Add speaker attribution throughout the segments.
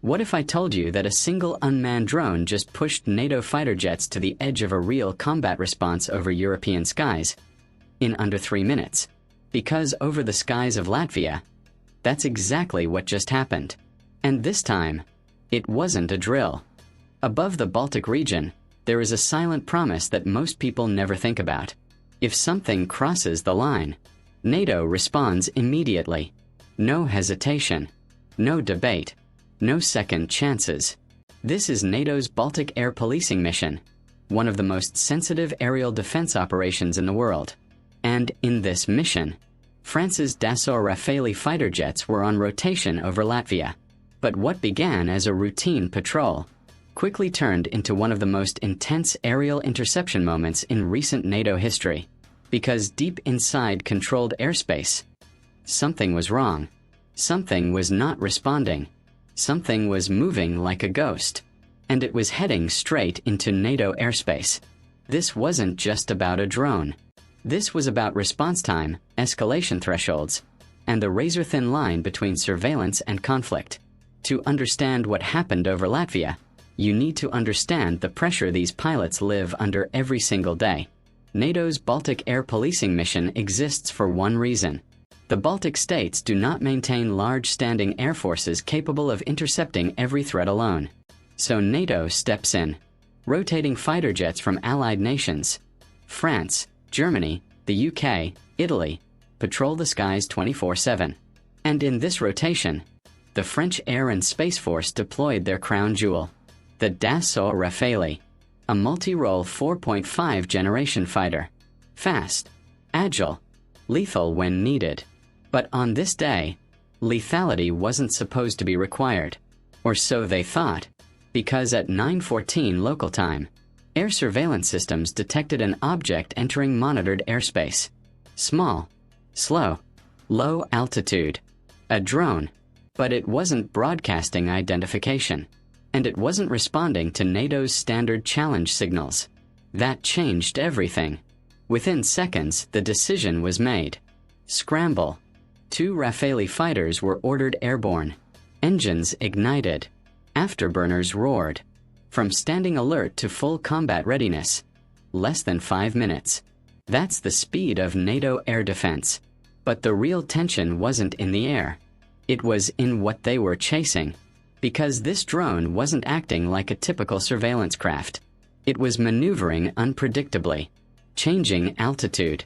Speaker 1: What if I told you that a single unmanned drone just pushed NATO fighter jets to the edge of a real combat response over European skies in under 3 minutes? Because over the skies of Latvia, that's exactly what just happened. And this time, it wasn't a drill. Above the Baltic region, there is a silent promise that most people never think about. If something crosses the line, NATO responds immediately. No hesitation, no debate, no second chances. This is NATO's Baltic Air Policing Mission, one of the most sensitive aerial defense operations in the world. And in this mission, France's Dassault Rafale fighter jets were on rotation over Latvia. But what began as a routine patrol quickly turned into one of the most intense aerial interception moments in recent NATO history. Because deep inside controlled airspace, something was wrong. Something was not responding. Something was moving like a ghost. And it was heading straight into NATO airspace. This wasn't just about a drone. This was about response time, escalation thresholds, and the razor-thin line between surveillance and conflict. To understand what happened over Latvia, you need to understand the pressure these pilots live under every single day. NATO's Baltic Air Policing Mission exists for one reason. The Baltic states do not maintain large standing air forces capable of intercepting every threat alone. So NATO steps in, rotating fighter jets from allied nations. France, Germany, the UK, Italy, patrol the skies 24/7. And in this rotation, the French Air and Space Force deployed their crown jewel, the Dassault Rafale, a multi-role 4.5 generation fighter. Fast, agile, lethal when needed. But on this day, lethality wasn't supposed to be required. Or so they thought, because at 9:14 local time, air surveillance systems detected an object entering monitored airspace. Small, slow, low altitude. A drone. But it wasn't broadcasting identification. And it wasn't responding to NATO's standard challenge signals. That changed everything. Within seconds, the decision was made. Scramble. 2 Rafale fighters were ordered airborne. Engines ignited. Afterburners roared. From standing alert to full combat readiness. Less than 5 minutes. That's the speed of NATO air defense. But the real tension wasn't in the air. It was in what they were chasing. Because this drone wasn't acting like a typical surveillance craft. It was maneuvering unpredictably, changing altitude,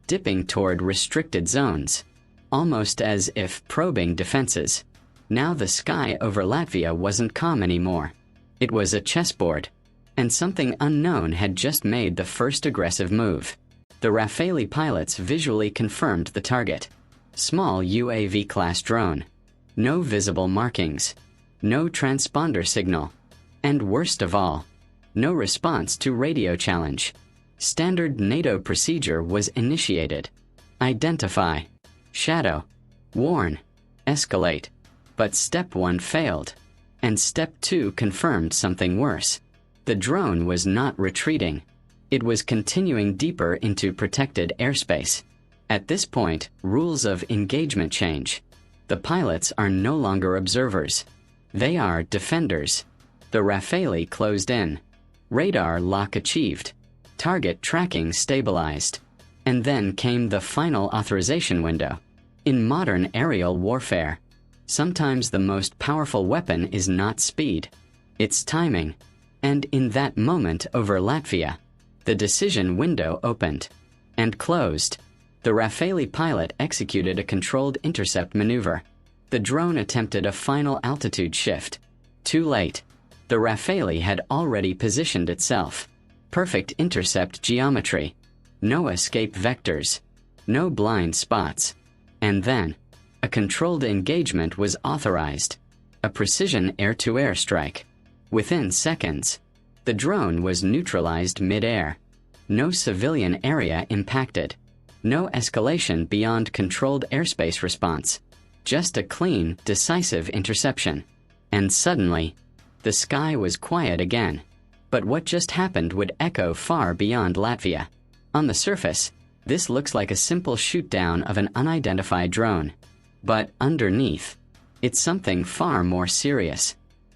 Speaker 1: dipping toward restricted zones, almost as if probing defenses. Now the sky over Latvia wasn't calm anymore. It was a chessboard. And something unknown had just made the first aggressive move. The Rafale pilots visually confirmed the target. Small UAV-class drone. No visible markings. No transponder signal. And worst of all, no response to radio challenge. Standard NATO procedure was initiated. Identify. Shadow. Warn. Escalate. But step 1 failed. And step 2 confirmed something worse. The drone was not retreating. It was continuing deeper into protected airspace. At this point, rules of engagement change. The pilots are no longer observers. They are defenders. The Rafale closed in. Radar lock achieved. Target tracking stabilized. And then came the final authorization window. In modern aerial warfare, sometimes the most powerful weapon is not speed. It's timing. And in that moment over Latvia, the decision window opened. And closed. The Rafale pilot executed a controlled intercept maneuver. The drone attempted a final altitude shift. Too late. The Rafale had already positioned itself. Perfect intercept geometry. No escape vectors. No blind spots. And then, a controlled engagement was authorized. A precision air-to-air strike. Within seconds, the drone was neutralized mid-air. No civilian area impacted. No escalation beyond controlled airspace response. Just a clean, decisive interception. And suddenly, the sky was quiet again. But what just happened would echo far beyond Latvia. On the surface, this looks like a simple shoot-down of an unidentified drone. But underneath, it's something far more serious.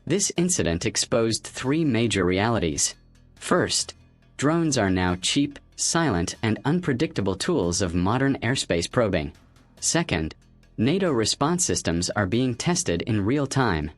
Speaker 1: This incident exposed three major realities. First, drones are now cheap, silent, and unpredictable tools of modern airspace probing. Second, NATO response systems are being tested in real time,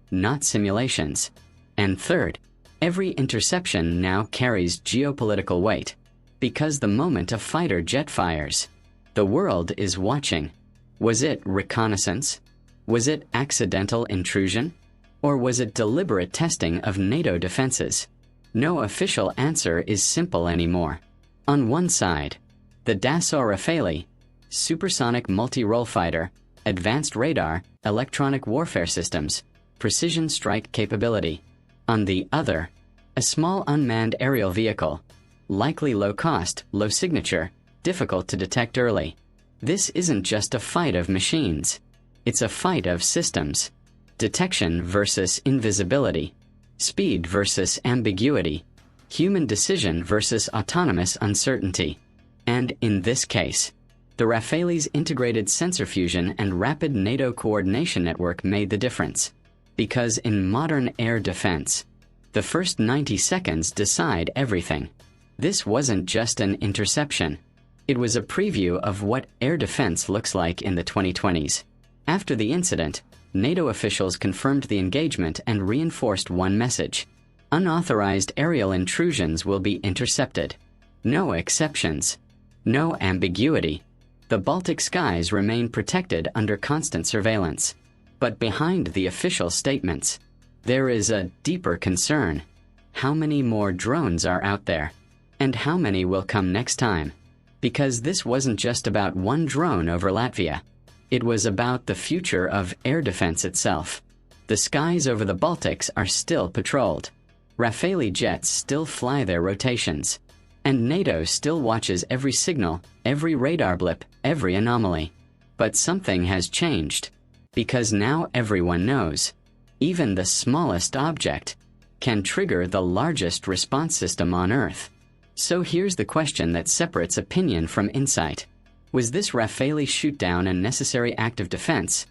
Speaker 1: not simulations. And third, every interception now carries geopolitical weight, because the moment a fighter jet fires, the world is watching. Was it reconnaissance? Was it accidental intrusion? Or was it deliberate testing of NATO defenses? No official answer is simple anymore. On one side, the Dassault Rafale, supersonic multi-role fighter, advanced radar, electronic warfare systems, precision strike capability. On the other, a small unmanned aerial vehicle, likely low cost, low signature, difficult to detect early. This isn't just a fight of machines. It's a fight of systems. Detection versus invisibility. Speed versus ambiguity. Human decision versus autonomous uncertainty. And in this case, the Rafale's integrated sensor fusion and rapid NATO coordination network made the difference. Because in modern air defense, the first 90 seconds decide everything. This wasn't just an interception. It was a preview of what air defense looks like in the 2020s. After the incident, NATO officials confirmed the engagement and reinforced one message. Unauthorized aerial intrusions will be intercepted. No exceptions. No ambiguity. The Baltic skies remain protected under constant surveillance. But behind the official statements, there is a deeper concern. How many more drones are out there? And how many will come next time? Because this wasn't just about one drone over Latvia. It was about the future of air defense itself. The skies over the Baltics are still patrolled. Rafale jets still fly their rotations. And NATO still watches every signal, every radar blip, every anomaly. But something has changed. Because now everyone knows. Even the smallest object can trigger the largest response system on Earth. So here's the question that separates opinion from insight. Was this Rafale shootdown a necessary act of defense?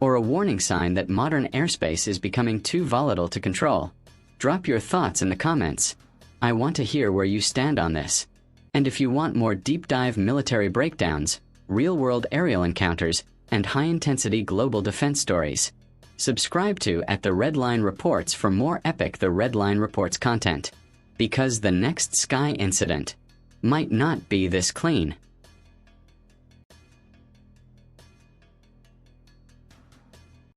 Speaker 1: Or a warning sign that modern airspace is becoming too volatile to control? Drop your thoughts in the comments. I want to hear where you stand on this. And if you want more deep dive military breakdowns, real-world aerial encounters, and high-intensity global defense stories, subscribe to The Red Line Reports for more epic The Red Line Reports content. Because the next sky incident might not be this clean.